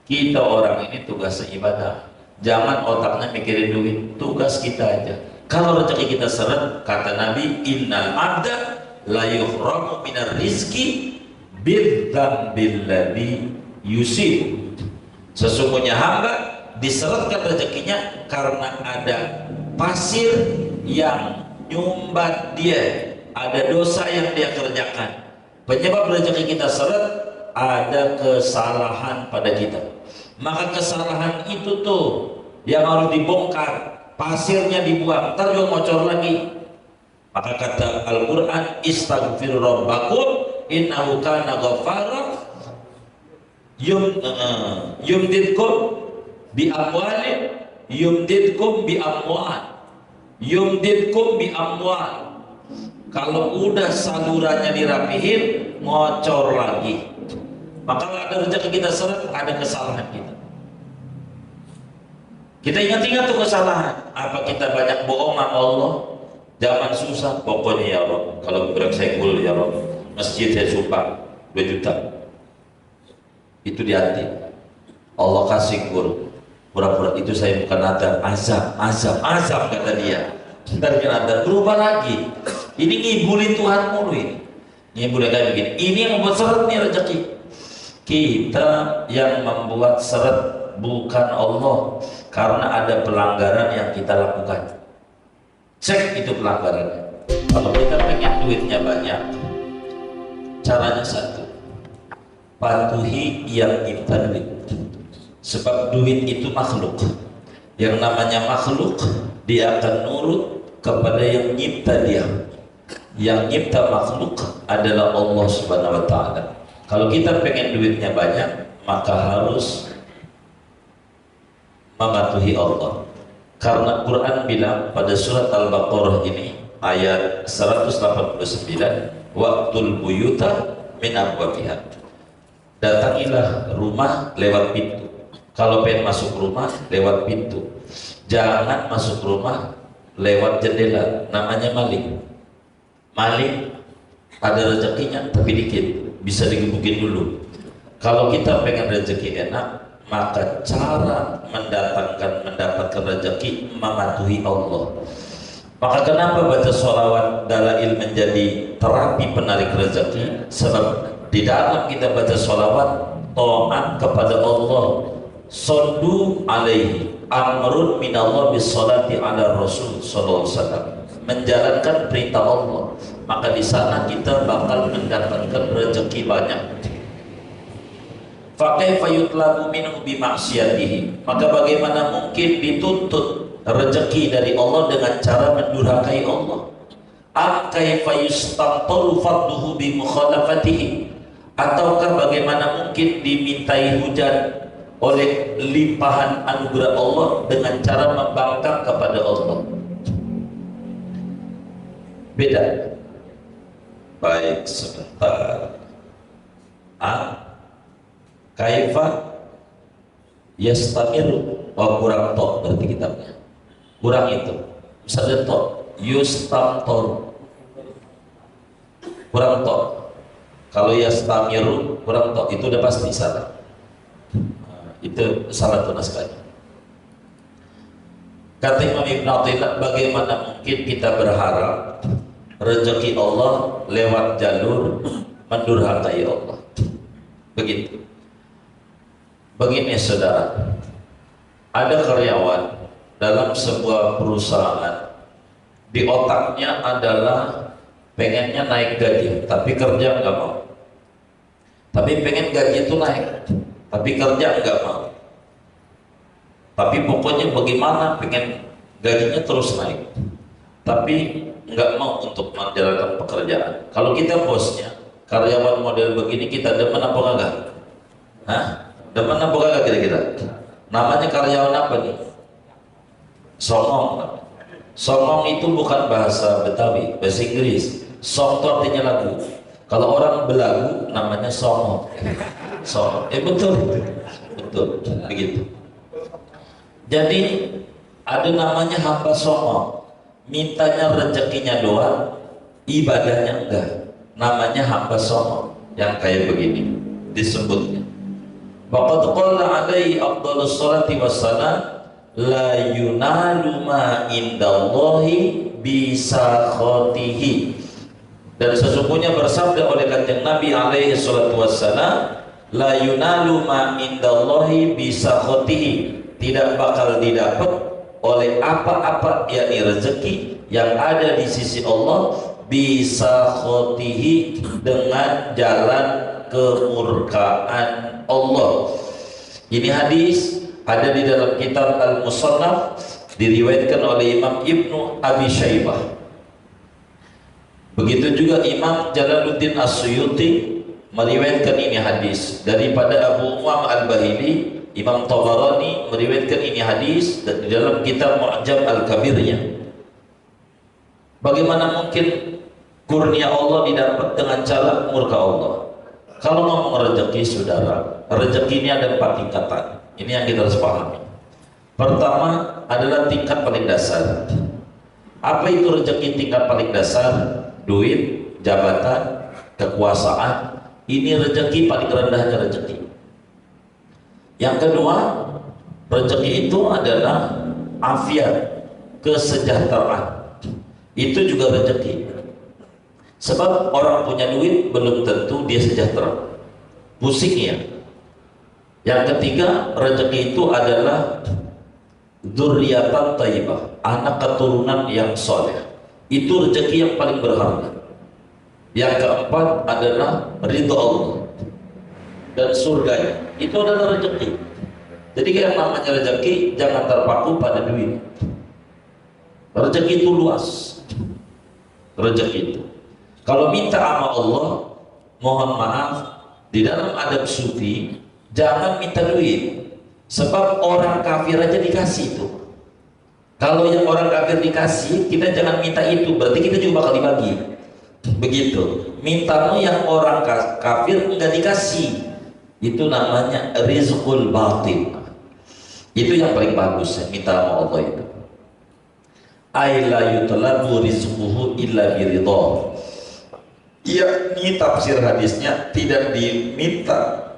Kita orang ini tugasnya ibadah. Jangan otaknya mikirin duit, tugas kita aja. Kalau rezeki kita seret, kata Nabi, innal abda la yuhramu minar rizki bidzambil ladzi yusib. Sesungguhnya hamba diseretkan rezekinya karena ada pasir yang nyumbat dia, ada dosa yang dia kerjakan. Penyebab rezeki kita seret, ada kesalahan pada kita. Maka kesalahan itu tuh yang harus dibongkar, pasirnya dibuang, ntar juga ngocor lagi. Maka kata Al-Quran, istaghfir rabbakum innahu kana ghaffara yumdidkum bi amwalin yumdidkum bi amwal yumdidkum bi amwal. Kalau udah salurannya dirapihin, ngocor lagi. Maka ada rezeki kita seret, ada kesalahan kita. Kita ingat-ingat tuh kesalahan. Apa kita banyak bohong sama Allah? Zaman susah, pokoknya ya Allah. Kalau berak saya kul ya Allah. Masjid saya sumpah 2 juta. Itu di hati. Allah kasih kur. Pura-pura itu saya bukan ada, azab kata dia. Ntar ada berubah lagi. Ini ngibulin Tuhan mulu ini. Ngibulin kayak begini. Ini yang membuat seret nih rezeki. Kita yang membuat seret, bukan Allah, karena ada pelanggaran yang kita lakukan. Cek itu pelanggarannya. Kalau kita pengen duitnya banyak, caranya satu, patuhi yang nyipta duit. Sebab duit itu makhluk. Yang namanya makhluk, dia akan nurut kepada yang nyipta dia. Yang nyipta makhluk adalah Allah Subhanahu wa Ta'ala. Kalau kita pengen duitnya banyak, maka harus mematuhi Allah. Karena Quran bilang pada surat Al-Baqarah ini ayat 189, waqtul buyuta min abwabiha. Datangilah rumah lewat pintu. Kalau pengen masuk rumah lewat pintu. Jangan masuk rumah lewat jendela, namanya maling. Maling ada rezekinya tapi dikit, bisa digebukin dulu. Kalau kita pengen rezeki enak, maka cara mendapatkan rezeki mematuhi Allah. Maka kenapa baca sholawat dalail menjadi terapi penarik rezeki? Sebab di dalam kita baca sholawat, taat kepada Allah. Sallu alaihi amrun minallah bisolati ala rasul sallallahu alaihi wasallam. Menjalankan perintah Allah, maka di sana kita bakal mendapatkan rezeki banyak. Fakaifa yutlabu minhu bimaksiyatihi. Maka bagaimana mungkin dituntut rezeki dari Allah dengan cara mendurhakai Allah? Kaifa yustantaru fadluhu bimukhalafatihi. Ataukah bagaimana mungkin dimintai hujan oleh limpahan anugerah Allah dengan cara membangkang kepada Allah? Beda. Baik, sebentar. Kaifa yastamiru. Oh, kurang tok berarti kitabnya. Kurang itu. Misalnya tok, yustamtor. Kurang tok. Kalau yastamiru kurang tok, itu udah pasti salah. Itu salah tuh naskahnya. Kata Imam Ibn Athaillah, bagaimana mungkin kita berharap rezeki Allah lewat jalur mendurhakai Allah? Begitu. Begini saudara, ada karyawan dalam sebuah perusahaan, di otaknya adalah pengennya naik gaji, tapi kerja nggak mau. Tapi pengen gaji itu naik, tapi kerja nggak mau. Tapi pokoknya bagaimana pengen gajinya terus naik, tapi nggak mau untuk menjalankan pekerjaan. Kalau kita bosnya karyawan model begini, kita demen apa enggak? Hah? Demen apa enggak kira-kira? Namanya karyawan apa nih? Songong. Songong itu bukan bahasa Betawi, bahasa Inggris. Song itu artinya lagu. Kalau orang belagu namanya songong. Songong. Betul, betul, begitu. Jadi ada namanya hamba songong. Mintanya rezekinya doang, ibadahnya enggak. Namanya hamba songong. Yang kayak begini disebutnya. Faqad qala alaihi afdhalus salati wassalam, la yunalu ma indallahi bisakhatihi. Dan sesungguhnya bersabda oleh kanjeng Nabi alaihi salatu wassalam, la yunalu ma indallahi bisakhatihi, tidak bakal didapat oleh apa-apa yakni rezeki yang ada di sisi Allah bisakhatihi, dengan jalan kemurkaan Allah. Ini hadis ada di dalam kitab Al-Musannaf, diriwayatkan oleh Imam Ibnu Abi Syaibah. Begitu juga Imam Jalaluddin As-Suyuti meriwayatkan ini hadis daripada Abu Umam Al-Bahili. Imam Tabarani meriwayatkan ini hadis di dalam kitab Mu'jam Al-Kabirnya. Bagaimana mungkin kurnia Allah didapat dengan cara murka Allah? Kalau ngomong rezeki, saudara, rezeki ini ada 4 tingkatan. Ini yang kita harus pahami. Pertama adalah tingkat paling dasar. Apa itu rezeki tingkat paling dasar? Duit, jabatan, kekuasaan. Ini rezeki paling rendahnya rezeki. Yang kedua, rezeki itu adalah afiat, kesejahteraan. Itu juga rezeki. Sebab orang punya duit belum tentu dia sejahtera. Pusing ya. Yang ketiga, rezeki itu adalah dzurriatan thayyibah, anak keturunan yang soleh. Itu rezeki yang paling berharga. Yang keempat adalah ridho Allah dan surganya. Itu adalah rezeki. Jadi yang namanya rezeki jangan terpaku pada duit. Rezeki itu luas. Rezeki itu, kalau minta sama Allah, mohon maaf, di dalam adab sufi jangan minta duit. Sebab orang kafir aja dikasih itu. Kalau yang orang kafir dikasih, kita jangan minta itu, berarti kita juga bakal dibagi. Begitu. Mintamu yang orang kafir enggak dikasih, itu namanya rizqul batin. Itu yang paling bagus ya, minta sama Allah itu. Aila yutlabu rizquhu illa biridha. Yakni tafsir hadisnya, tidak diminta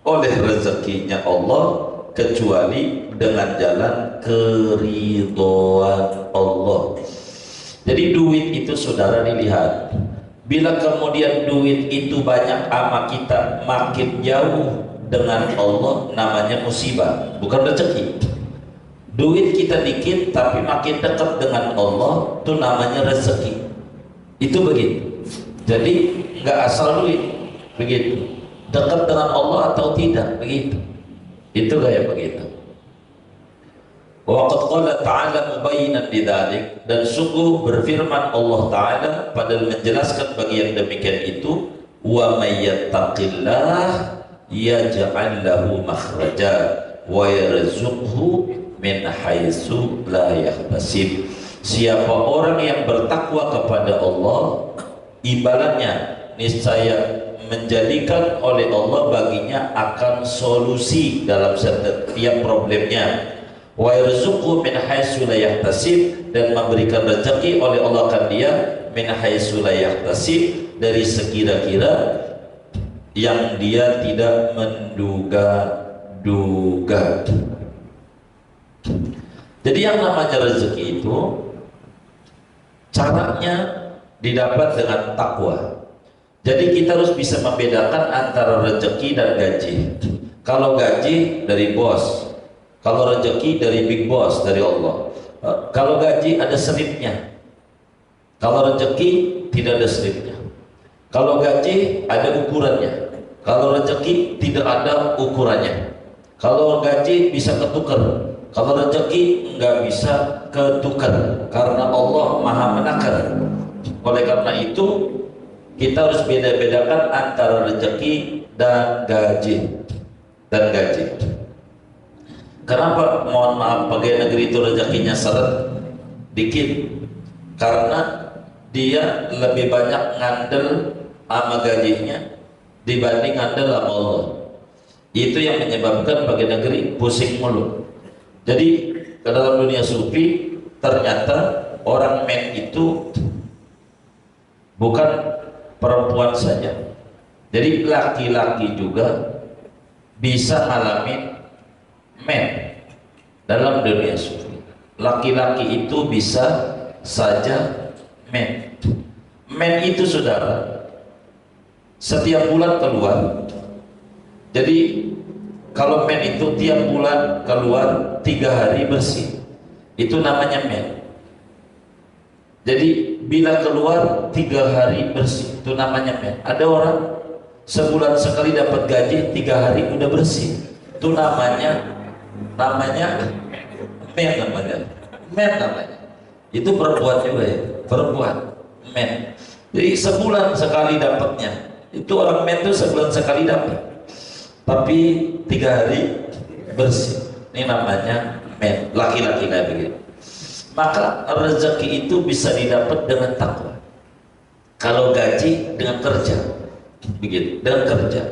oleh rezekinya Allah kecuali dengan jalan keridhaan Allah. Jadi duit itu, saudara, dilihat. Bila kemudian duit itu banyak ama kita makin jauh dengan Allah, namanya musibah, bukan rezeki. Duit kita dikit tapi makin dekat dengan Allah, itu namanya rezeki. Itu begitu. Jadi nggak asal duit, begitu. Dekat dengan Allah atau tidak, begitu. Itu kayak begitu. Waqad qala ta'ala mubayyinan lidzalik, dan sungguh berfirman Allah Ta'ala pada menjelaskan bagi yang demikian itu, wa may yattaqillah yaj'al lahu makhraja wa yarzuqhu min haitsu la yahtasib. Siapa orang yang bertakwa kepada Allah, ibaratnya niscaya menjadikan oleh Allah baginya akan solusi dalam setiap problemnya. Wa yarzuqhu min haitsu la yahtasib, dan memberikan rezeki oleh Allah akan dia min haitsu la yahtasib, dari sekira-kira yang dia tidak menduga-duga. Jadi yang namanya rezeki itu caranya didapat dengan takwa. Jadi kita harus bisa membedakan antara rezeki dan gaji. Kalau gaji dari bos, kalau rezeki dari big boss, dari Allah. Kalau gaji ada selipnya, kalau rezeki tidak ada selipnya. Kalau gaji ada ukurannya, kalau rezeki tidak ada ukurannya. Kalau gaji bisa ketukar, kalau rezeki nggak bisa ketukar, karena Allah maha menakar. Oleh karena itu kita harus beda-bedakan antara rezeki dan gaji. Kenapa mohon maaf pegawai negeri itu rezekinya seret dikit? Karena dia lebih banyak ngandel sama gajinya dibanding ngandel sama Allah. Itu yang menyebabkan pegawai negeri pusing mulu. Jadi ke dalam dunia sufi ternyata orang men itu bukan perempuan saja. Jadi laki-laki juga bisa ngalamin men dalam dunia sufi. Laki-laki itu bisa saja men. Men itu saudara setiap bulan keluar. Jadi kalau men itu tiap bulan keluar 3 hari bersih, itu namanya men. Jadi bila keluar 3 hari bersih, itu namanya men. Ada orang sebulan sekali dapat gaji 3 hari udah bersih, itu namanya men namanya. Men namanya. Itu perempuan juga ya, perempuan men. Jadi sebulan sekali dapatnya. Itu orang men itu sebulan sekali dapat, tapi 3 hari bersih. Ini namanya men, laki-laki kayak begitu. Maka rezeki itu bisa didapat dengan takwa. Kalau gaji dengan kerja, begitu, dengan kerja.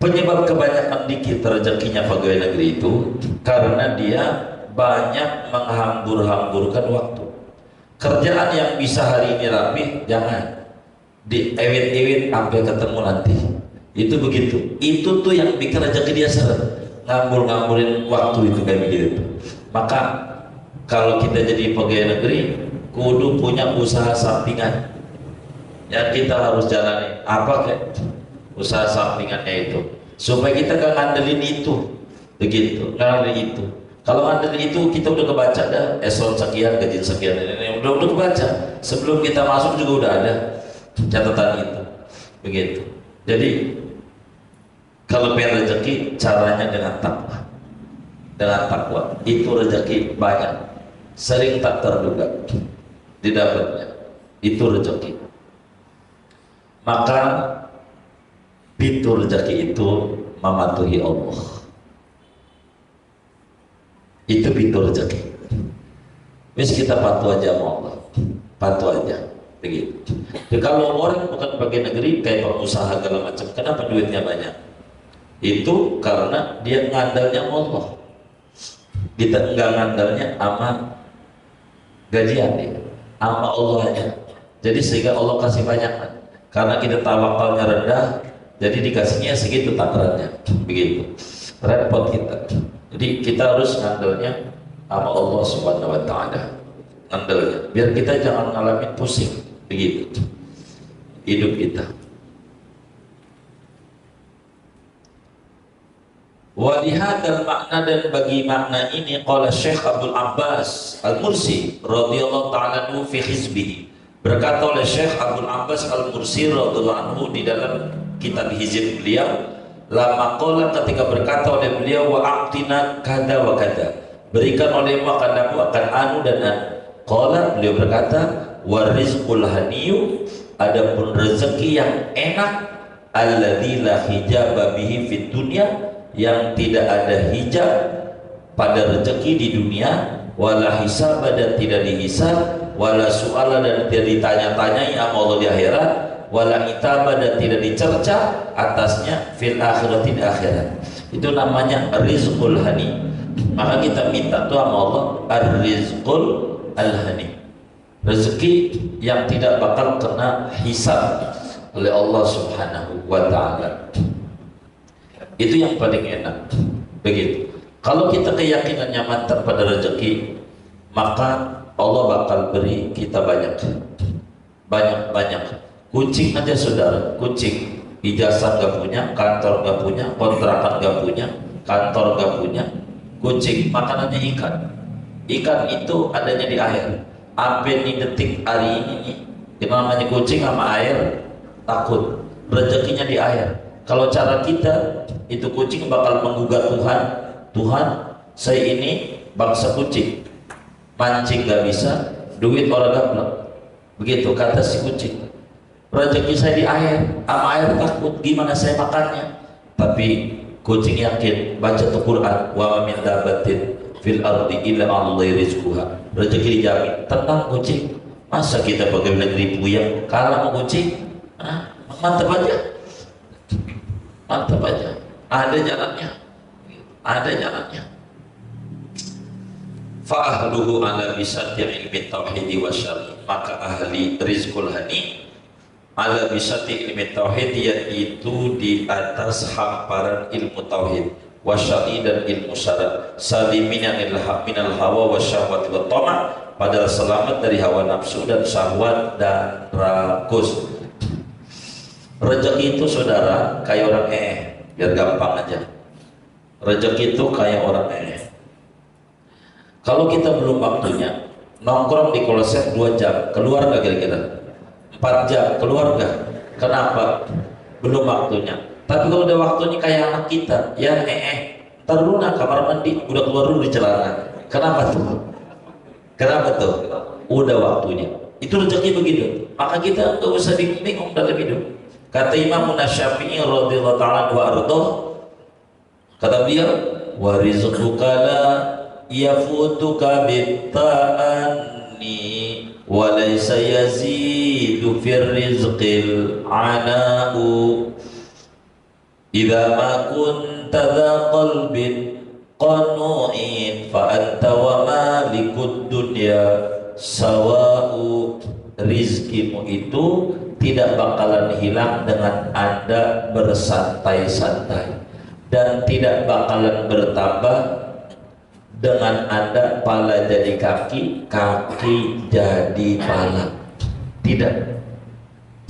Penyebab kebanyakan dikit rezekinya pegawai negeri itu karena dia banyak menghambur-hamburkan waktu. Kerjaan yang bisa hari ini rapi, jangan diewit-ewit sampai ketemu nanti. Itu begitu. Itu tuh yang bikin rezeki dia seret. Ngambur-ngamburin waktu itu kayak begitu. Maka kalau kita jadi pegawai negeri, kudu punya usaha sampingan yang kita harus jalani. Apa kayak usaha sampingannya itu? Supaya kita gak ngandelin itu, begitu, ngandelin itu. Kalau ngandelin itu kita udah kebaca dah, eselon sekian, gaji sekian, ini udah kebaca. Sebelum kita masuk juga udah ada catatan itu, begitu. Jadi kalau pengen rezeki, caranya dengan takwa. Dengan takwa itu rezeki banyak. Sering tak terduga didapatnya, itu rezeki. Maka pintu rezeki itu mematuhi Allah. Itu pintu rezeki. Wis kita patuh aja sama Allah, patuh aja, begitu. Jadi kalau orang bukan bagian negeri kayak pengusaha segala macam, kenapa duitnya banyak? Itu karena dia ngandalnya Allah. Kita enggak ngandalnya sama gajian dia, sama Allah aja. Jadi sehingga Allah kasih banyak, karena kita tawakalnya rendah, jadi dikasihnya segitu takarannya, begitu. Repot kita. Jadi kita harus ngandalnya sama Allah Subhanahu wa Ta'ala, ngandalnya, biar kita jangan ngalamin pusing, begitu hidup kita. Walihadal makna, dan bagi makna ini qala Syekh Abdul Abbas Al-Mursi radhiyallahu ta'ala anhu fi hizbihi, berkata oleh Syekh Abdul Abbas Al-Mursi radhiyallahu anhu di dalam kitab hizib beliau, lama qala, ketika berkata oleh beliau, wa a'tina kada wa kada, berikan olehmu akan aku akan anu dan anu. Qala, beliau berkata, wa rizqul haniyu, adapun rezeki yang enak, alladzi la hijaba bihi fid dunya, yang tidak ada hijab pada rezeki di dunia, wala hisab, dan tidak dihisab, wala su'ala, dan tidak ditanya-tanyai sama Allah di akhirat, wala itaba, dan tidak dicerca atasnya fil akhirati, di akhirat. Itu namanya rizqul hani. Maka kita minta tuh sama Allah ar-rizqul al-hani, rezeki yang tidak bakal kena hisab oleh Allah Subhanahu wa Ta'ala. Itu yang paling enak, begitu. Kalau kita keyakinannya mantap pada rezeki, maka Allah bakal beri kita banyak. Kucing aja saudara, kucing ijazah gak punya, kantor gak punya, kontrakan gak punya, kantor gak punya. Kucing makanannya ikan. Ikan itu adanya di air. Sampai di detik hari ini nih, yang namanya kucing sama air takut, rezekinya di air. Kalau cara kita, itu kucing bakal menggugat Tuhan. Tuhan, saya ini bangsa kucing, mancing gak bisa, duit orang gablek. Begitu kata si kucing. Rezeki saya di air, sama air takut, gimana saya makannya? Tapi kucing yakin, baca tuh Quran, wa ma min dabbatin fil ardi illa 'alallahi rizquha. Rezeki dijamin. Tenang kucing. Masa kita pegawai negeri puyeng kalah sama kucing? Mantap aja. Mantap aja, ada jalannya, ada jalannya. Fa'ahluhu ala bisati ilmi tauhidi wa syar'i, maka ahli rizqul hani ala bisati ilmi tauhid, yaitu di atas hamparan ilmu tauhid, wasyari dan ilmu syara, salimin minal hawa wasyahwat wa tama', padahal selamat dari hawa nafsu dan syahwat dan rakus. Rezeki itu saudara kayak orang biar gampang aja. Rezeki itu kayak orang kalau kita belum waktunya, nongkrong di Kolosek 2 jam, keluar gak kira-kira? 4 jam, keluar gak? Kenapa? Belum waktunya. Tapi kalau udah waktunya kayak anak kita, ya ntar dulu nah kamar mandi, udah keluar dulu di celana. Kenapa tuh? Kenapa tuh? Udah waktunya. Itu rezeki begitu. Maka kita gak usah bingung dalam hidup. Kata Imam Syafi'i radhiyallahu ta'ala wa ardhah, kata beliau, wa rizquka la yafutuka bitta'anni wa laysa yazidu fir rizqil ana'u idza ma kunta dha qalbin qanu'in fa anta wa malikud dunya sawa'u. Rizkimu itu tidak bakalan hilang dengan Anda bersantai-santai, dan tidak bakalan bertambah dengan Anda pala jadi kaki, kaki jadi pala. Tidak.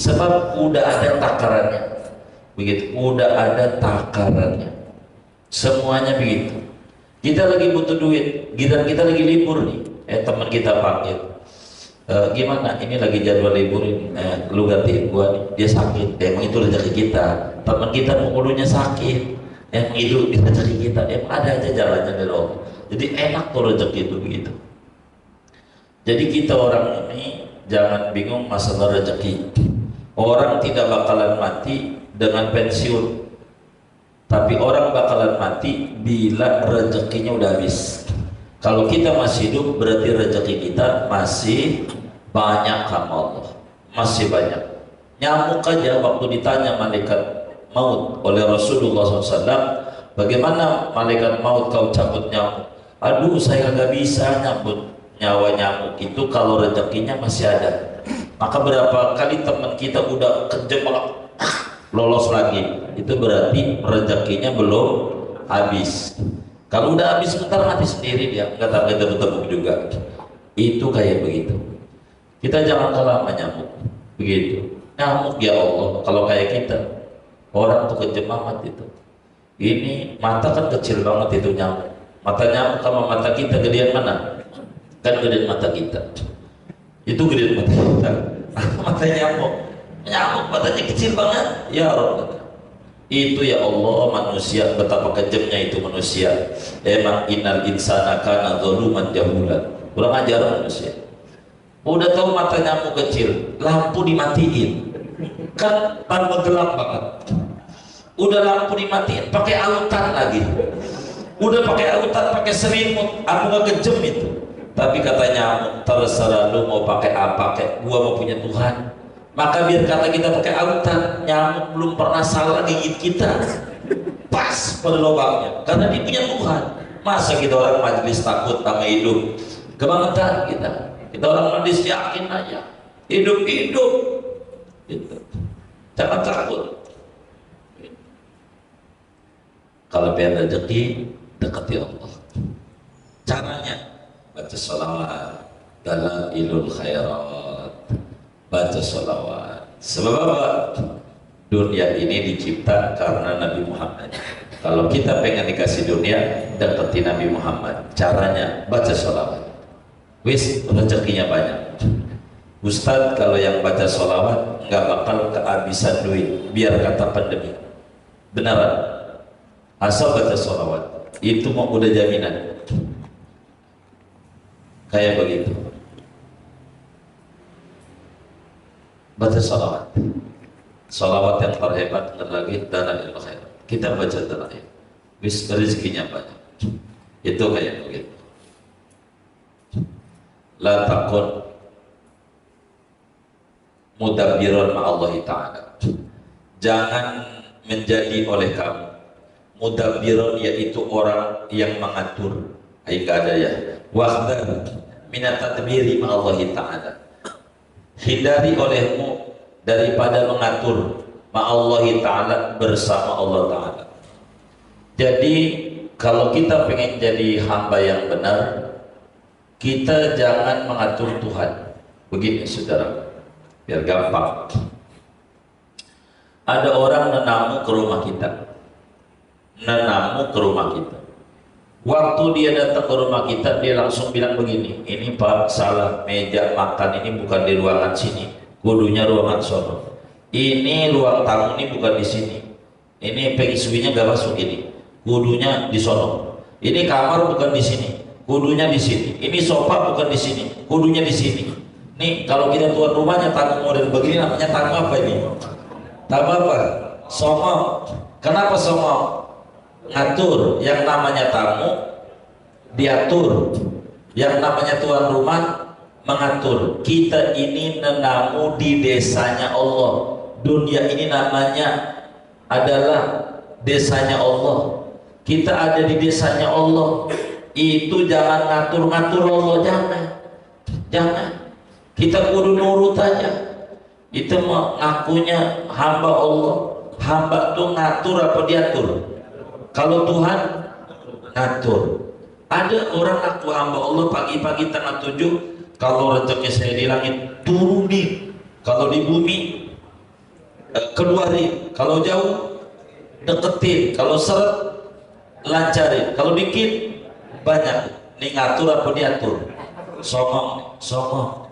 Sebab udah ada takarannya. Begitu, udah ada takarannya. Semuanya begitu. Kita lagi butuh duit, kita lagi libur nih. Teman kita panggil. Gimana? Ini lagi jadwal libur ini. Lu gantiin gua nih. Dia sakit. Emang itu rezeki kita. Teman kita penghulunya sakit. Emang itu rezeki kita. Emang ada aja jalannya dari Allah. Jadi enak tuh rezeki itu begitu. Jadi kita orang ini jangan bingung masalah rezeki. Orang tidak bakalan mati dengan pensiun, tapi orang bakalan mati bila rezekinya udah habis. Kalau kita masih hidup berarti rezeki kita masih banyak sama Allah, masih banyak. Nyamuk aja waktu ditanya malaikat maut oleh Rasulullah SAW, bagaimana malaikat maut kau cabut nyamuk? Aduh, saya nggak bisa nyambut nyawa nyamuk itu kalau rezekinya masih ada. Maka berapa kali teman kita udah kejebak lolos lagi, itu berarti rezekinya belum habis. Kalau udah habis sebentar mati sendiri dia, nggak tahu tepuk juga. Itu kayak begitu. Kita jangan kalah sama nyamuk. Begitu. Nyamuk ya Allah, kalau kayak kita, orang tuh kejam amat itu. Ini mata kan kecil banget itu nyamuk. Mata nyamuk sama mata kita gedean mana? Kan gedean mata kita. Itu gedean mata kita. Mata nyamuk. Nyamuk matanya kecil banget. Ya Allah. Itu ya Allah manusia, betapa kejamnya itu manusia. Emang innal insana kana zaluman jahula. Kurang ajar manusia. Udah tahu mata nyamuk kecil, lampu dimatiin. Kan tambah gelap banget. Udah lampu dimatiin, pakai autan lagi. Udah pakai autan, pakai selimut, aku gak kejam itu. Tapi kata nyamuk, terserah lu mau pakai apa, kayak gua mau punya Tuhan. Maka biar kata kita pakai autan, nyamuk belum pernah salah gigit kita. Pas pada lubangnya, karena dia punya Tuhan. Masa kita orang majelis takut sama hidup? Kebangetan kita. Kita orang majelis yakin aja. Hidup-hidup. Gitu. Jangan takut. Kalau pengen rezeki, dekati Allah. Caranya baca sholawat, dalailul khairat, baca sholawat. Sebab apa? Dunia ini dicipta karena Nabi Muhammad. Kalau kita pengen dikasih dunia, dekati Nabi Muhammad. Caranya baca sholawat. Wis, rezekinya banyak. Ustadz, kalau yang baca sholawat nggak bakal kehabisan duit, biar kata pandemi. Beneran? Asal baca sholawat, itu mau udah jaminan. Kayak begitu. Baca sholawat. Sholawat yang terhebat lagi dalailul khairat. Kita baca dalail. Wis rezekinya banyak. Itu kayak begitu. La takun mudabbiran ma'allahi ta'ala. Jangan menjadi oleh kamu mudabbiran, yaitu orang yang mengatur. Enggak ada ya. Wahdar minat tadbiri ma'allahi ta'ala. Hindari olehmu daripada mengatur ma'allahi ta'ala, bersama Allah ta'ala. Jadi kalau kita pengen jadi hamba yang benar, kita jangan mengatur Tuhan. Begini saudara, biar gampang. Ada orang nenamu ke rumah kita, waktu dia datang ke rumah kita, dia langsung bilang begini, ini Pak, salah, meja makan ini bukan di ruangan sini, kudunya ruangan sono. Ini ruang tamu ini bukan di sini, ini pengisuinya gak masuk ini, kudunya di sono. Ini kamar bukan di sini, kudunya di sini. Ini sofa bukan di sini, kudunya di sini. Nih kalau kita tuan rumahnya tamu model begini, namanya tamu apa ini? Tamu apa? Songong. Kenapa songong? Ngatur. Yang namanya tamu diatur, yang namanya tuan rumah mengatur. Kita ini nenamu di desanya Allah. Dunia ini namanya adalah desanya Allah. Kita ada di desanya Allah. Itu jangan ngatur-ngatur Allah, jangan. Kita kudu nurut aja. Itu mengakunya hamba Allah. Hamba tuh ngatur apa diatur? Kalau Tuhan ngatur. Ada orang ngaku hamba Allah, pagi-pagi tanggal 7, kalau rezeki saya di langit turunin, kalau di bumi keluarin, kalau jauh deketin, kalau seret lancarin, kalau dikit banyak. Ini ngatur apa diatur? Songong.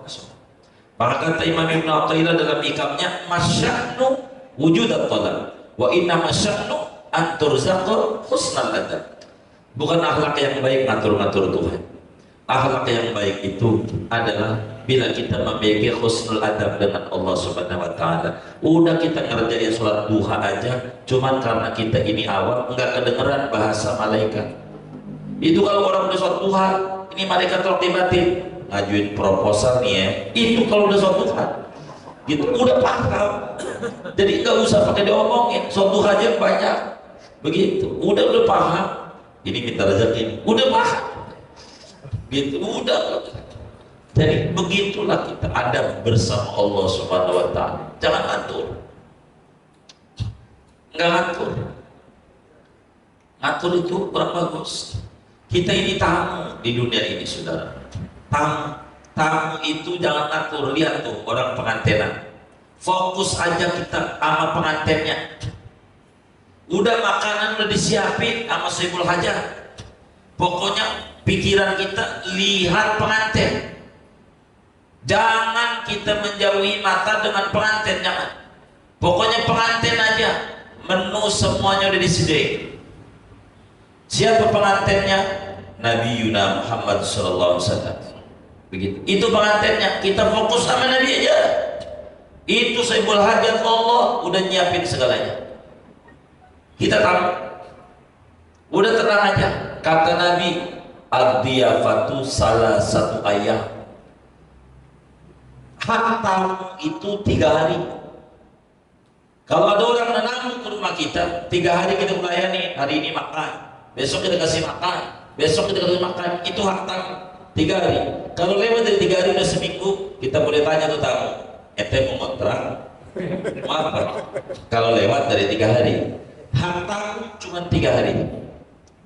Maka kata Imam Ibn Athaillah dalam hikamnya, masya'nu wujudat talab wa inna masya'nu anturzaqqa husnal adab. Bukan akhlak yang baik ngatur-ngatur Tuhan. Akhlak yang baik itu adalah bila kita memiliki husnul adab dengan Allah Subhanahu wa taala. Udah kita ngerjain sholat duha aja cuman karena kita ini awam, enggak kedengeran bahasa malaikat. Itu kalau orang udah sholat duha, ini malaikat tolak tiba-tiba ngajuin proposal nih ya. Itu kalau udah sholat duha gitu udah paham. Jadi nggak usah pakai diomongin, sholat duha aja banyak begitu, udah paham. Ini minta rezeki, udah paham gitu, udah. Jadi begitulah kita ada bersama Allah Subhanahu wa taala. Jangan ngatur, nggak ngatur itu kurang bagus. Kita ini tamu di dunia ini saudara. Tamu itu jangan ngatur. Lihat tuh orang pengantenan, fokus aja kita sama pengantennya. Udah makanan udah disiapin sama Saibul Hajah, pokoknya pikiran kita lihat pengantin. Jangan kita menjauhi mata dengan pengantin, jangan. Pokoknya pengantin aja, menu semuanya udah disediain. Siapa pengantinnya? Nabi Yuna Muhammad sallallahu alaihi wasallam. Begitu. Itu pengantinnya, kita fokus sama Nabi aja. Itu Saibul Hajat, Allah udah nyiapin segalanya. Kita tahu, udah tenang aja. Kata Nabi, ad-diyafatu salah satu ayat. Hak tamu itu 3 hari. Kalau ada orang nenamu ke rumah kita, 3 hari kita melayani. Hari ini makan, besok kita kasih makan, besok kita kasih makan. Itu hak tamu 3 hari. Kalau lewat dari 3 hari udah seminggu, kita boleh tanya tuh tamu, ente mau ngontrak? Maaf Pak, kalau lewat dari 3 hari. Hak tamu cuma 3 hari.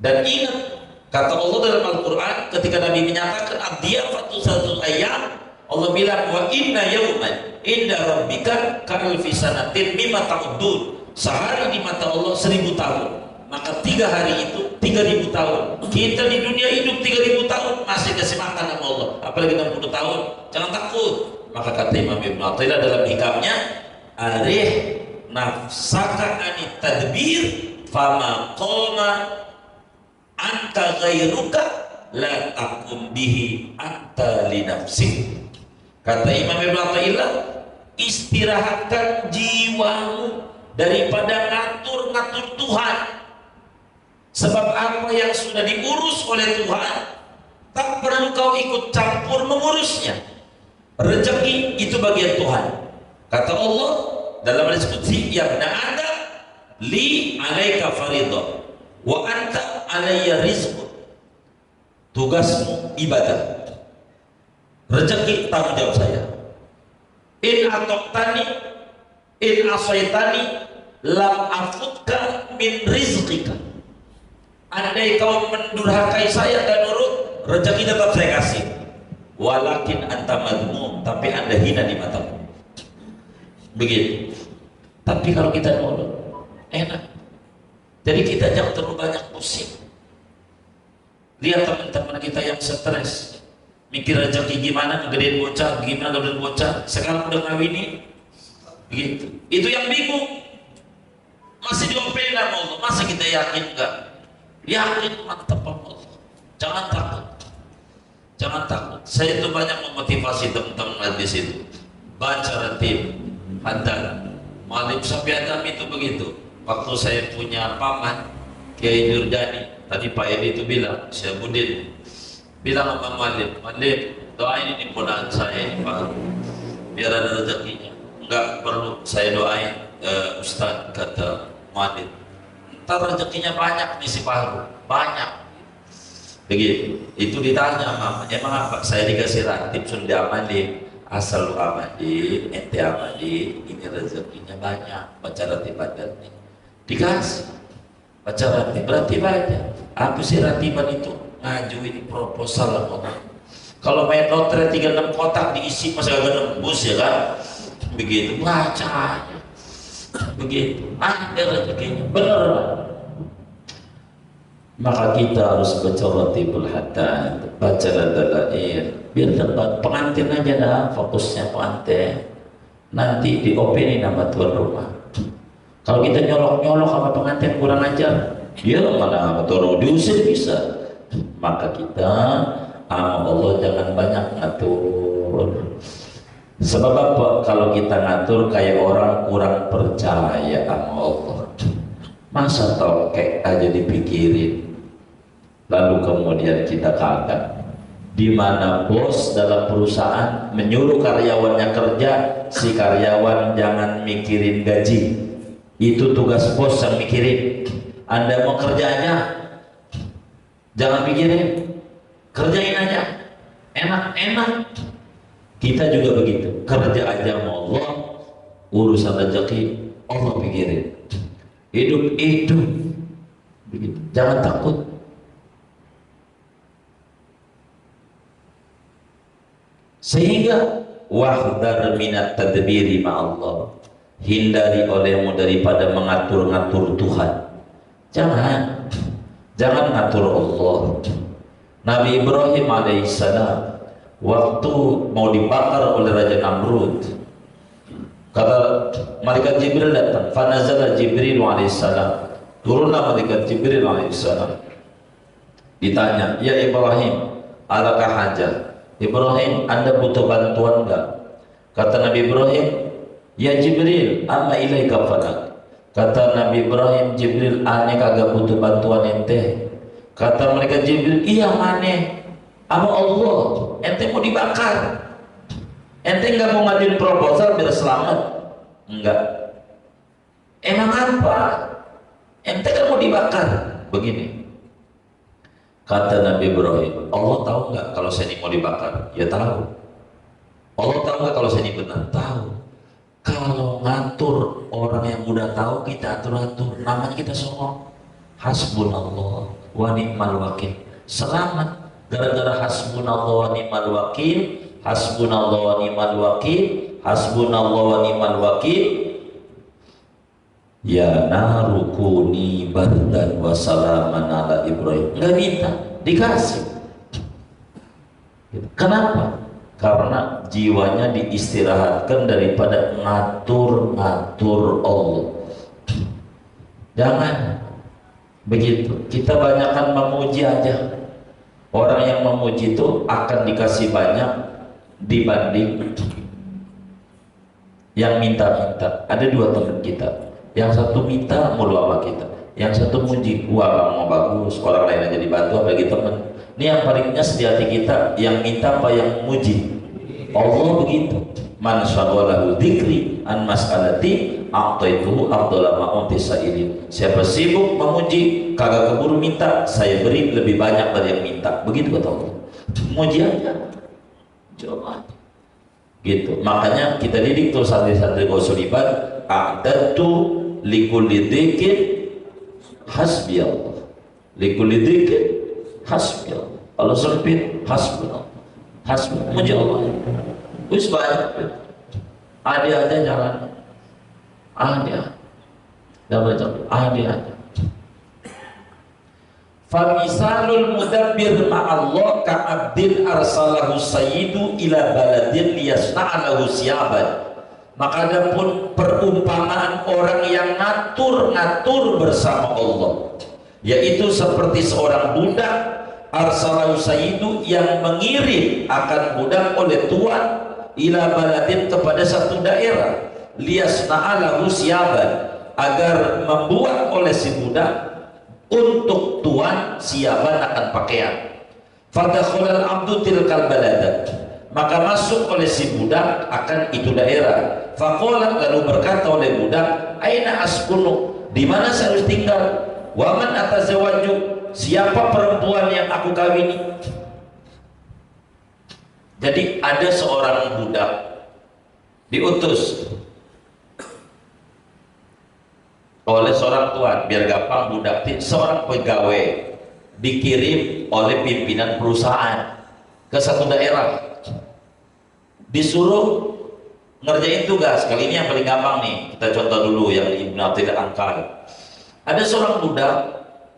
Dan ingat kata Allah dalam Al-Quran ketika Nabi menyatakan ad-diyafatu satu ayat, Allah bilang wa inna yawman inda rabbika ka'alfi sanatin mimma ta'udun. Sehari di mata Allah 1000 tahun. Maka 3 hari itu 3000 tahun. Kita di dunia hidup 3000 tahun masih kasih makan sama Allah, apalagi 60 tahun. Jangan takut. Maka kata Imam Ibn Athaillah dalam hikamnya, arih nafsaka anit tadbir fama qoma anta ghairuka la takum bihi anta li nafsik. Kata Imam Ibn Athaillah, istirahatkan jiwamu daripada ngatur-ngatur Tuhan. Sebab apa yang sudah diurus oleh Tuhan tak perlu kau ikut campur mengurusnya. Rezeki itu bagian Tuhan. Kata Allah dalam hadis qudsi, ya bani Adam li alaika faridah wa anta alayya rizq. Tugasmu ibadah, rezeki tanggung jawab saya. In atoktani In asaitani lam afutka min rizqika. Andai kau mendurhakai saya dan nurut, rezeki tetap saya kasih. Walakin anta madmum, tapi anda hina di mataku. Begitu. Tapi kalau kita nurut, enak. Jadi kita jangan terlalu banyak pusing. Lihat teman-teman kita yang stres, mikir rezeki gimana ngegedein bocah, gimana ngegedein bocah. Sekarang udah ngawini, begitu. Itu yang bingung. Masih diomelin sama Allah, masa kita yakin enggak? Yakin, mantap Allah. Jangan takut. Jangan takut. Saya itu banyak memotivasi teman-teman di situ. Baca ratib, haddad, malim sampai adam itu begitu. Waktu saya punya paman Kiai Nurjani, tadi Pak Edi itu bilang, Syekh Budin bilang sama Malim, doain ini ponakan saya ini Pak, biar ada rezekinya. Enggak perlu saya doain Ustaz, kata Malim, ntar rezekinya banyak nih si Pak, banyak. Begitu. Itu ditanya mama, emang apa? Saya dikasih ratib suruh diamalin. Asal lu amalin, ente amalin, ini rezekinya banyak. Baca ratib adatnya dikasih. Baca ratib, berarti banyak. Apa sih ratiban itu? Ngajuin proposal lah. Kalau main lotre 36 kotak diisi masa gak nembus ya kan? Begitu, baca aja. Begitu, ada rezekinya, bener. Maka kita harus baca ratibul haddad, baca dalail, biar dapat pengantin aja dah, fokusnya pengantin. Nanti diopenin sama tuan rumah. Kalau kita nyolok-nyolok sama pengantin kurang ajar, dia mana tuan rumah diusir bisa. Maka kita sama Allah jangan banyak ngatur. Sebab apa? Kalau kita ngatur kayak orang kurang percaya sama Allah. Masa tokek aja dipikirin, lalu kemudian kita kagak. Di mana bos dalam perusahaan menyuruh karyawannya kerja, si karyawan jangan mikirin gaji. Itu tugas bos yang mikirin. Anda mau kerjanya, jangan pikirin, kerjain aja, enak-enak. Kita juga begitu, kerja aja mau Allah, urusan rezeki Allah pikirin. Hidup begitu, jangan takut. Sehingga wahdar minat tadbiri ma'allah, hindari olehmu daripada mengatur-ngatur Tuhan. Jangan ngatur Allah. Nabi Ibrahim alaihissalam waktu mau dibakar oleh Raja Namrud, kata malaikat Jibril datang, fanazala Jibril alaihissalam, turunlah malaikat Jibril alaihissalam. Ditanya, ya Ibrahim, alakah hajat? Ibrahim, Anda butuh bantuan enggak? Kata Nabi Ibrahim, ya Jibril, amma ilaika fadak. Kata Nabi Ibrahim, Jibril, aneh kagak butuh bantuan ente. Kata mereka Jibril, iya maneh, sama Allah, ente mau dibakar. Ente nggak mau ngajuin proposal biar selamat? Enggak. Emang apa? Ente kan mau dibakar. Begini. Kata Nabi Ibrahim, Allah tahu nggak kalau saya ini mau dibakar? Ya tahu. Allah tahu nggak kalau saya ini benar? Tahu. Kalau ngatur orang yang udah tahu kita atur-atur, namanya kita songong. Hasbunallah wa ni'mal wakil. Selamat gara-gara hasbunallah wa ni'mal wakil, hasbunallah wa ni'mal wakil, hasbunallah wa ni'mal wakil. Ya narukuni bardan wa salaman ala Ibrahim. Nggak minta, dikasih. Kenapa? Karena jiwanya diistirahatkan daripada ngatur-ngatur Allah. Jangan begitu. Kita banyakkan memuji aja. Orang yang memuji itu akan dikasih banyak dibanding yang minta-minta. Ada dua teman kita, yang satu minta mulu sama kita, yang satu muji, wah mau bagus, orang lain aja dibantu apalagi teman. Ini yang paling nyes di hati kita, yang minta apa yang muji? Allah begitu. Man syaghalahu dzikri an mas'alati a'taitu afdhala ma utisailin. Siapa sibuk memuji, kagak keburu minta, saya beri lebih banyak dari yang minta. Begitu kata Allah. Muji aja. Coba. gitu. Makanya kita didik tuh santri-santri Ghosoliban, a'dadtu likulli dzikrin hasbiyallah, likulli dzikrin hasbiyallah. Kalau sempit hasbunallah, hasbunallah, muji Allah. Wis banyak, ada aja jalan, ada, dah baca, ada aja. Famisalul mudabbir ma'allah ka'abdin arsalahu sayyidu ila baladin liyasna'alahu siyaban. Maka ada pun perumpamaan orang yang ngatur-ngatur bersama Allah, yaitu seperti seorang budak arsalahu sayyidu yang mengirim akan budak oleh tuan ila baladin kepada satu daerah liyasna'alahu siyaban, agar membuat oleh si budak untuk tuan siaban akan pakaian. Fadakhalal abdu tilkal balada, maka masuk oleh si budak akan itu daerah. Faqala, lalu berkata oleh budak, aina askunu, di mana saya harus tinggal? Wa man atazawwaju, siapa perempuan yang aku kawini? Jadi ada seorang budak diutus oleh seorang tuan, biar gampang budak, seorang pegawai dikirim oleh pimpinan perusahaan ke satu daerah, disuruh ngerjain tugas. Kali ini yang paling gampang nih, kita contoh dulu yang Ibnu Athaillah angkat. Ada seorang budak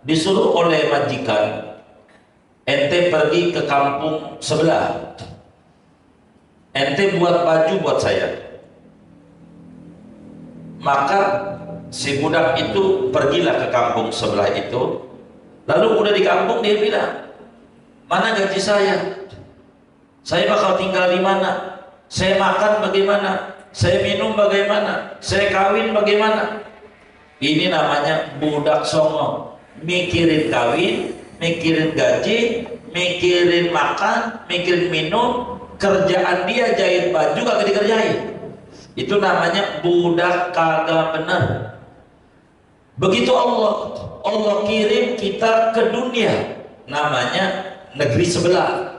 disuruh oleh majikan, ente pergi ke kampung sebelah, ente buat baju buat saya. Maka si budak itu pergilah ke kampung sebelah itu. Lalu udah di kampung dia bilang, mana gaji saya? Saya bakal tinggal di mana? Saya makan bagaimana? Saya minum bagaimana? Saya kawin bagaimana? Ini namanya budak songo. Mikirin kawin, mikirin gaji, mikirin makan, mikirin minum. Kerjaan dia jahit baju kagak dikerjain. Itu namanya budak kagak benar. Begitu Allah kirim kita ke dunia, namanya negeri sebelah,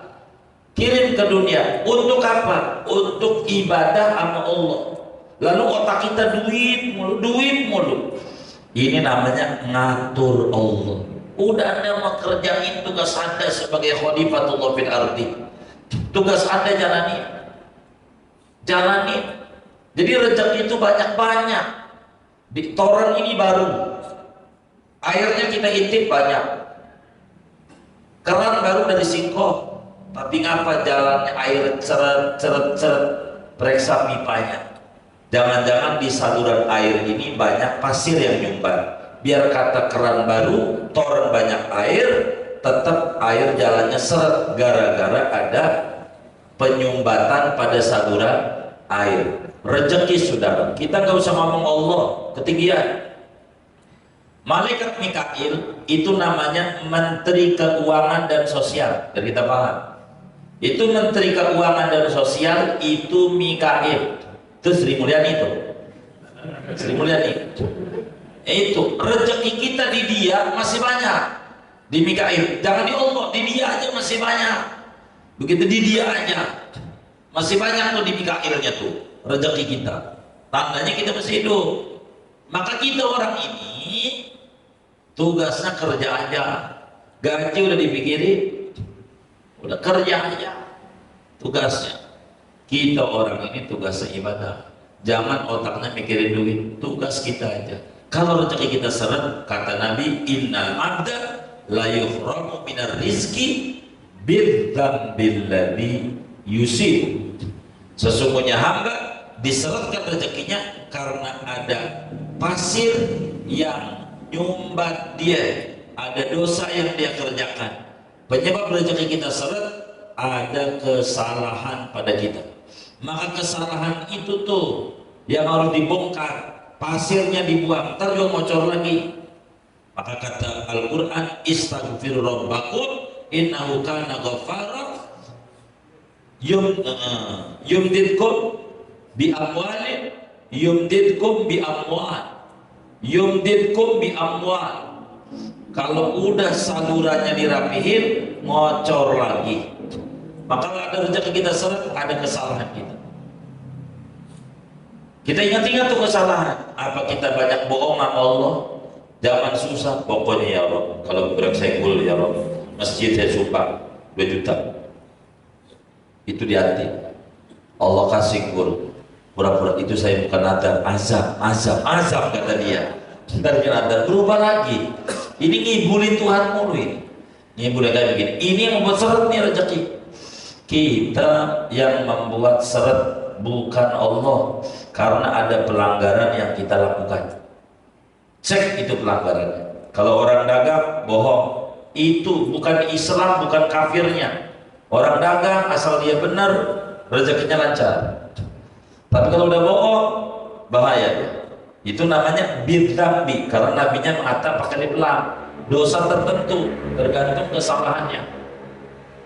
kirim ke dunia untuk apa? Untuk ibadah sama Allah. Lalu otak kita duit mulu. Ini namanya ngatur Allah. Udah Anda mau kerjain tugas Anda sebagai khalifatullah fil ardi, tugas Anda jalani. Jadi rezeki itu banyak-banyak. Di toren ini baru, airnya kita intip banyak, keran baru dari Singkong, tapi ngapa jalannya air ceret, periksa pipanya. Jangan-jangan di saluran air ini banyak pasir yang nyumbat. Biar kata keran baru, toren banyak air, tetap air jalannya seret gara-gara ada penyumbatan pada saluran air. Rezeki sudah, kita nggak usah ngomong Allah ketinggian. Malaikat Mikail itu namanya Menteri Keuangan dan Sosial, dan kita paham itu Menteri Keuangan dan Sosial itu Mikail. Itu Sri Mulyani itu rezeki kita di dia masih banyak, di Mikail. Jangan di Allah, di dia aja masih banyak. Begitu di dia aja masih banyak tuh, di Mikailnya tuh rezeki kita. Tandanya kita masih hidup. Maka kita orang ini tugasnya kerja aja. Gaji udah dipikirin, udah kerja aja tugasnya. Kita orang ini tugasnya ibadah. Jangan otaknya mikirin duit, tugas kita aja. Kalau rezeki kita seret, kata Nabi, innal abda la yuhramu minar rizki bidzambil ladzi yusib. Sesungguhnya hamba diseretkan rezekinya karena ada pasir yang nyumbat dia, ada dosa yang dia kerjakan. Penyebab rezeki kita seret, ada kesalahan pada kita. Maka kesalahan itu tuh yang harus dibongkar, pasirnya dibuang, ntar juga ngocor lagi. Maka kata Al-Quran, istaghfiru rabbakum innahu kana ghaffara yumdidkum bi amwalin yumdidkum bi amwal. Kalau udah salurannya dirapihin, ngocor lagi. Maka ada rezeki kita seret, ada kesalahan kita. Kita ingat-ingat tuh kesalahan. Apa kita banyak bohong sama Allah? Zaman susah, pokoknya ya Rob. Kalau kurang saya kul ya Rob. Masjid saya sumpah 2 juta. Itu di hati. Allah kasih kul. Pura-pura itu saya bukan ada, azab kata dia. Ntar ada berubah lagi. Ini ngibulin Tuhan mulu ini. Ngibulin kayak begini. Ini yang membuat seret nih rezeki. Kita yang membuat seret, bukan Allah, karena ada pelanggaran yang kita lakukan. Cek itu pelanggarannya. Kalau orang dagang bohong, itu bukan Islam, bukan kafirnya. Orang dagang asal dia benar, rezekinya lancar. Tapi kalau udah bohong, bahaya dia. Itu namanya bidzambi, karena nabinya mengatakan pakai dibelang dosa tertentu, tergantung kesalahannya.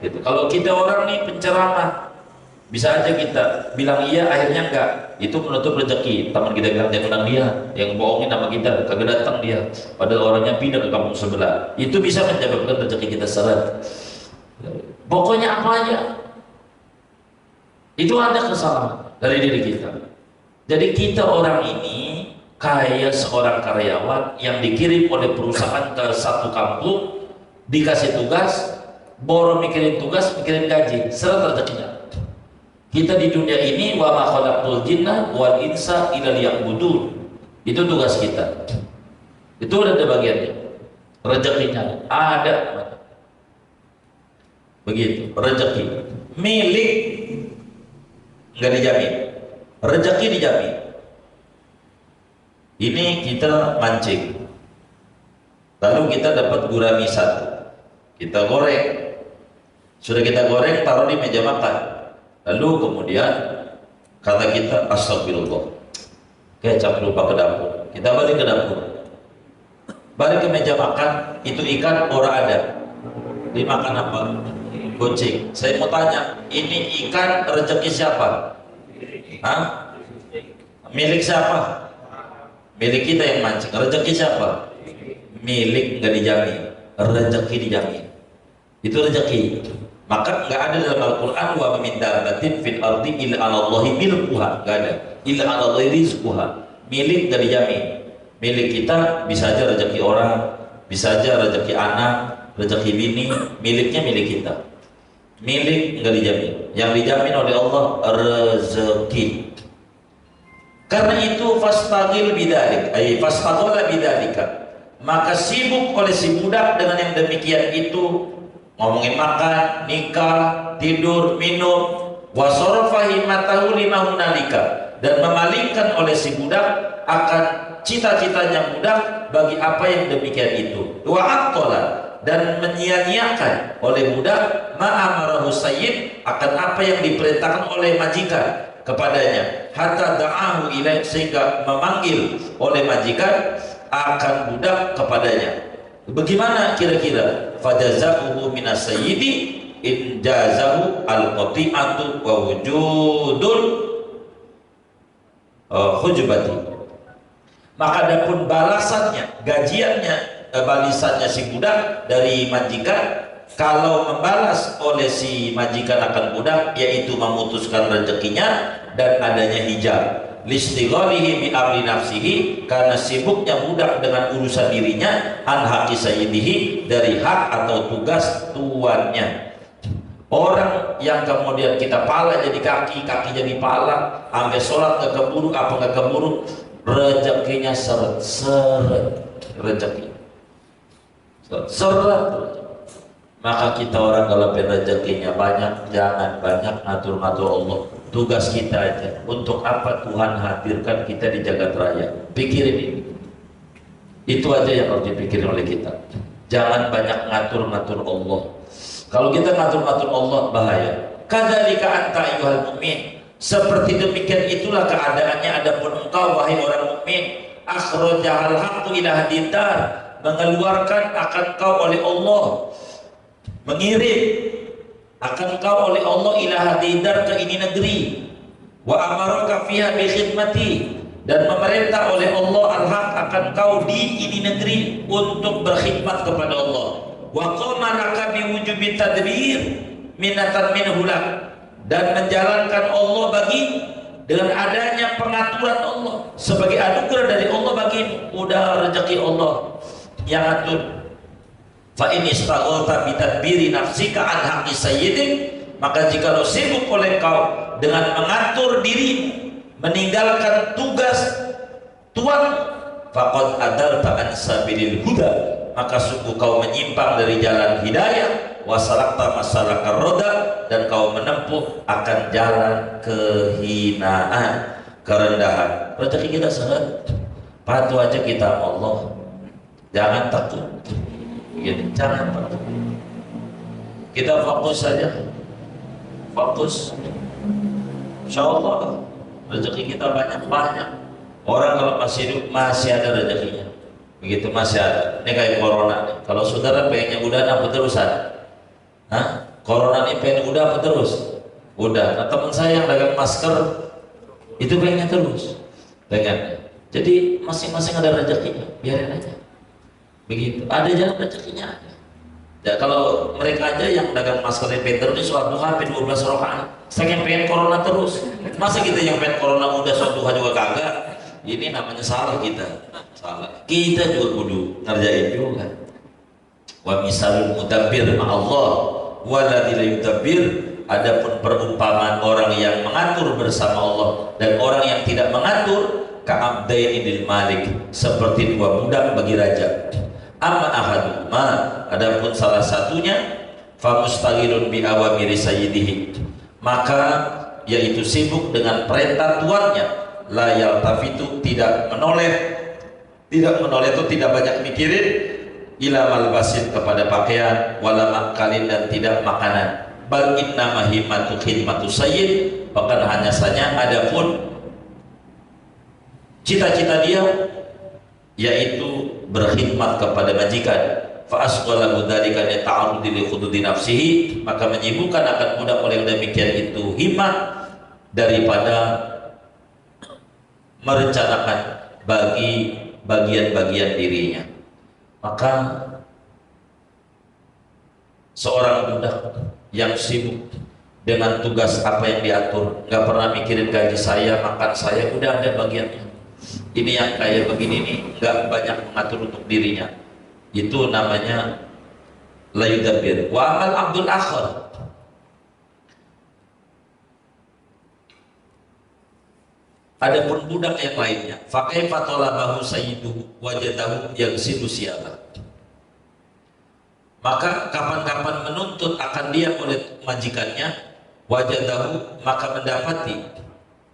Gitu. Kalau kita orang nih penceramah, bisa aja kita bilang iya, akhirnya enggak. Itu menutup rezeki. Teman kita bilang dia menang dia, yang bohongin nama kita, kagak datang dia. Padahal orangnya pindah ke kampung sebelah. Itu bisa menyebabkan rezeki kita seret. Pokoknya apa aja. Itu ada kesalahan dari diri kita. Jadi kita orang ini kayak seorang karyawan yang dikirim oleh perusahaan ke satu kampung, dikasih tugas, boro mikirin tugas, mikirin gaji, seret rezekinya. Kita di dunia ini wa ma khalaqtul jinna wal insa illa liya'budun. Itu tugas kita. Itu ada bagiannya. Rezekinya ada. Begitu, rezeki. Milik enggak dijamin. Rezeki dijamin. Ini kita mancing. Lalu kita dapat gurami satu. Kita goreng. Sudah kita goreng, taruh di meja makan. Lalu kemudian kata kita astagfirullah, kecap lupa ke dapur. Kita balik ke dapur, balik ke meja makan. Itu ikan ora ada, dimakan apa? Kucing. Saya mau tanya, ini ikan rezeki siapa? Hah? Milik siapa? Milik kita yang mancing. Rezeki siapa? Milik nggak dijamin, rezeki dijamin. Itu rezeki. Maka nggak ada dalam Al-Quran wa min dabbatin fil ardi illa 'alallahi milkuha, nggak ada. Illa 'alallahi rizquha. Milik nggak dijamin. Milik kita bisa aja rezeki orang, bisa aja rezeki anak, rezeki bini. Miliknya milik kita. Milik nggak dijamin. Yang dijamin oleh Allah rezeki. Karena itu fastagil bidzalik, fastaghala bidzalika. Maka sibuk oleh si budak dengan yang demikian itu. Ngomongin makan, nikah, tidur, minum, wasorofa himmatahu lima hunalika, dan memalingkan oleh si budak akan cita-citanya budak bagi apa yang demikian itu. Wa'attola, dan menyia-nyiakan oleh budak ma'amarahu sayyid, akan apa yang diperintahkan oleh majikan kepadanya. Hatta da'ahu ilaih, sehingga memanggil oleh majikan akan budak kepadanya. Bagaimana kira-kira? Fajazahu minas sayyidi in jazahu al-qati'atu wa wujudul hujubati. Maka adapun balasannya, gajiannya, balisannya si budak dari majikan, kalau membalas oleh si majikan akan budak, yaitu memutuskan rezekinya dan adanya hijab. Listighalihi bi amri nafsihi, karena sibuknya budak dengan urusan dirinya, an haqi sayyidihi, dari hak atau tugas tuannya. Orang yang kemudian kita pala jadi kaki, kaki jadi pala, sampai sholat gak keburu, apa gak keburu, rezekinya seret rezeki seret. Maka kita orang kalau rezekinya banyak, jangan banyak ngatur-ngatur Allah. Tugas kita aja. Untuk apa Tuhan hadirkan kita di jagat raya? Pikirin ini. Itu aja yang harus dipikirin oleh kita. Jangan banyak ngatur-ngatur Allah. Kalau kita ngatur-ngatur Allah, bahaya. Kadzalika anta ayyuhal mu'min. Seperti demikian itulah keadaannya adapun engkau wahai orang mukmin. Akhrajahal haqqu ila hadidar, mengeluarkan akan kau oleh Allah, mengirim akan kau oleh Allah ila hadidar, ke ini negeri. Wa amaraka fiha bi khidmati, dan memerintah oleh Allah al-haq akan kau di ini negeri untuk berkhidmat kepada Allah. Wa qamanaka bi wujubi tadbir minatan minhulak, dan menjalankan Allah bagi dengan adanya pengaturan Allah sebagai anugerah dari Allah bagimu. Udah rezeki Allah yang atur. Fa in istaghalta bi tadbiri nafsika an haqqi sayyidik, maka jika lo sibuk oleh kau dengan mengatur dirimu meninggalkan tugas Tuhan, faqad adalta an sabilil huda, maka sungguh kau menyimpang dari jalan hidayah, wasalakta masalakar roda, dan kau menempuh akan jalan kehinaan, kerendahan. Rezeki kita seret, patuh aja kita Allah, jangan takut. Gini, jangan takut. Kita fokus saja, fokus. Insya Allah rezeki kita banyak-banyak. Orang kalau masih hidup masih ada rezekinya. Begitu masih ada. Ini kayak corona nih. Kalau saudara pengennya udah apa terus ada? Hah? Corona ini pengen udah apa terus? Udah. Nah, teman saya yang dagang masker itu pengennya terus. Pengen. Jadi masing-masing ada rezekinya. Biarin aja. Begitu. Ada jalan rezekinya aja. Ya, kalau mereka aja yang dagang masker yang pengen terus sholat duha 12 rakaat. Saya pengen corona terus. Masa kita yang pengen corona udah sholat duha juga kagak? Ini namanya salah kita. Salah. Kita juga kudu ngerjain juga. Wa misalul mudabbir ma'allah waladzi la yudabbir, adapun perumpamaan orang yang mengatur bersama Allah dan orang yang tidak mengatur, ka'abdaini lil malik, seperti dua budak bagi raja. Amma ahaduhuma, adapun salah satunya, fa mustaghilun bi awamiri sayyidihi, maka yaitu sibuk dengan perintah tuannya, la yaltafitu, tidak menoleh itu tidak banyak mikirin, ila malbasin, kepada pakaian, wala makalin, dan tidak makanan, bal inna mahimatu khidmatu sayyid, bahkan hanya saja adapun cita-cita dia yaitu berkhidmat kepada majikan. Fa asqalahu dzalika li ta'arudi li hududi nafsihi, maka menyibukkan akan budak oleh demikian itu himmah daripada merencanakan bagi bagian-bagian dirinya. Maka seorang budak yang sibuk dengan tugas apa yang diatur, nggak pernah mikirin gaji saya, makan saya, udah ada bagiannya. Ini yang kayak begini nih, nggak banyak mengatur untuk dirinya. Itu namanya la yudabbir. Wa amal abdul akhar, adapun budak yang lainnya, fa kaifa talabahu sayyiduhu wajadahu yaghsilu siyabah, maka kapan-kapan menuntut akan dia oleh majikannya, wajadahu, maka mendapati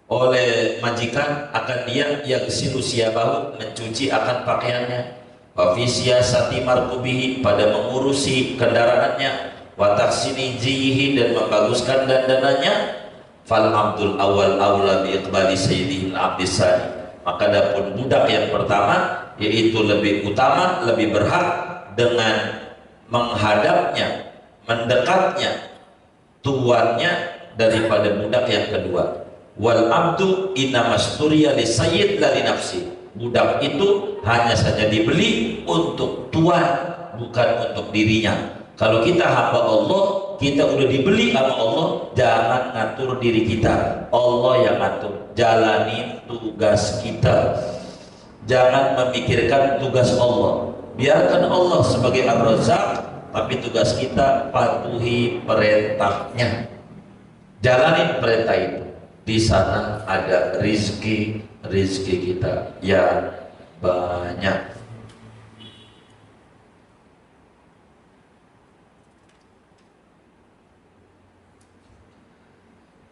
oleh majikan akan dia yaghsilu siyabahu, mencuci akan pakaiannya, wa fi siyasati markubihi, pada mengurusi kendaraannya, wa tahsini jihi, dan membaguskan dandanannya, fal abdul awal aula bi iqbali sayyidil abdis sani, maka adapun budak yang pertama yaitu lebih utama, lebih berhak dengan menghadapnya, mendekatnya tuannya daripada budak yang kedua. Wal abdu inamasturiya li sayyid la li nafsi, budak itu hanya saja dibeli untuk tuan, bukan untuk dirinya. Kalau kita hamba Allah, kita udah dibeli sama Allah, jangan ngatur diri kita, Allah yang ngatur. Jalani tugas kita, jangan memikirkan tugas Allah. Biarkan Allah sebagai Ar-Razzaq, tapi tugas kita patuhi perintahnya, jalani perintah itu. Di sana ada rizki kita yang banyak.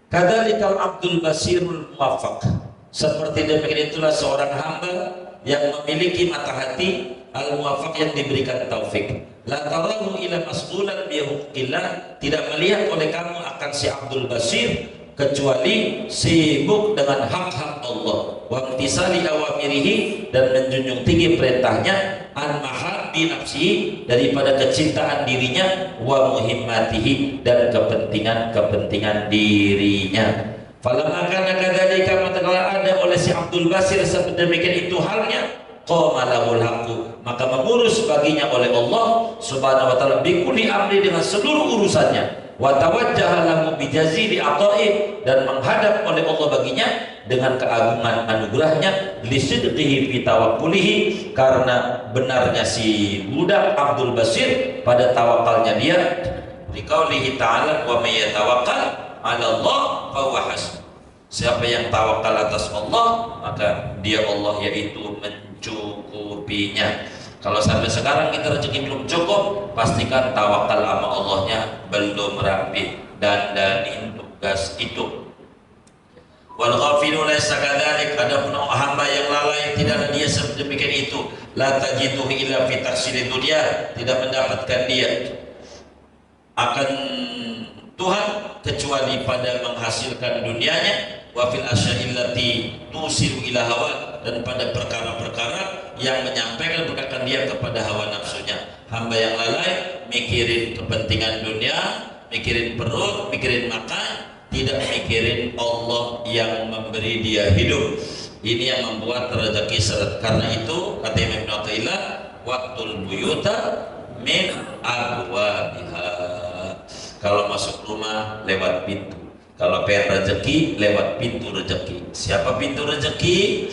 Kadzalikal abdul basirul muwaffaq, seperti demikian itulah seorang hamba yang memiliki mata hati al-muwaffaq, yang diberikan taufik. La tarahu ila mas'ulan bi huquqillah, tidak melihat oleh kamu akan si Abdul Basir kecuali sibuk dengan hak-hak Allah, wa imtisali awamirihi, dan menjunjung tinggi perintahnya, an mahabbi nafsihi, daripada kecintaan dirinya, wa muhimmatihi, dan kepentingan dirinya. Falamma kana kadzalika, maka ada oleh si Abdul Basir sedemikian itu halnya, qama lahul haqqu, maka mengurus baginya oleh Allah Subhanahu wa taala bikulli amri, dengan seluruh urusannya, wa tawajjaha lahu bijazili ata'i, dan menghadap oleh Allah baginya dengan keagungan anugerahnya, lisidqihi fi tawakkulihi, karena benarnya si budak Abdul Basir pada tawakalnya dia, liqaulihi ta'ala wa may yatawakkal 'ala Allah fa huwa hasbuh. Siapa yang tawakal atas Allah, maka dia Allah yaitu mencukupinya. Kalau sampai sekarang kita rezeki belum cukup, pastikan tawakal sama Allahnya belum rapi, dandanin tugas itu. Wal ghafilu laisa kadzalik, adapun hamba yang lalai tidaklah dia sedemikian itu. La tajiduhu illa fi tahsilid dunya, tidak mendapatkan dia akan Tuhan kecuali pada menghasilkan dunianya, wa fil asya'illati tusiru ila hawa, dan pada perkara-perkara yang menyampaikan berkaitan dia kepada hawa nafsunya. Hamba yang lalai mikirin kepentingan dunia, mikirin perut, mikirin makan, tidak mikirin Allah yang memberi dia hidup. Ini yang membuat rezeki seret. Karena itu kata Imam Ibnu Athaillah, waqtul buyuta min abwabiha. Kalau masuk rumah lewat pintu, kalau pengen rezeki lewat pintu rezeki. Siapa pintu rezeki?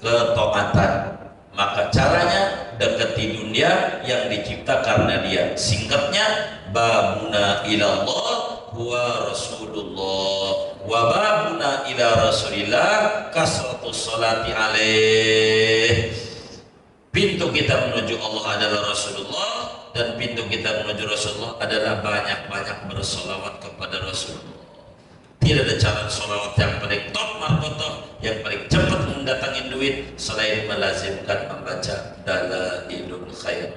Ketaatan. Maka caranya dekati dunia yang dicipta karena dia. Singkatnya, babuna ilallah huwa rasulullah, wa babuna ila rasulillah kasratus salati alaih. Pintu kita menuju Allah adalah Rasulullah, dan pintu kita menuju Rasulullah adalah banyak-banyak bersolawat kepada Rasulullah. Tidak ada cara solawat yang paling top markotoh, yang paling cepat mendatangin duit selain melazimkan membaca dalailul khair.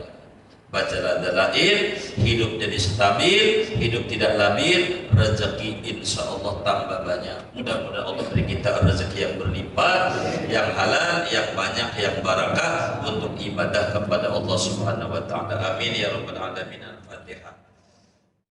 Bacalah dalail, hidup jadi stabil, hidup tidak labil, rezeki insya Allah tambah banyak. Mudah-mudahan Allah beri kita rezeki yang berlimpah, yang halal, yang banyak, yang barakah untuk ibadah kepada Allah Subhanahu wa taala. Amin ya rabbal alamin. Al-Fatihah.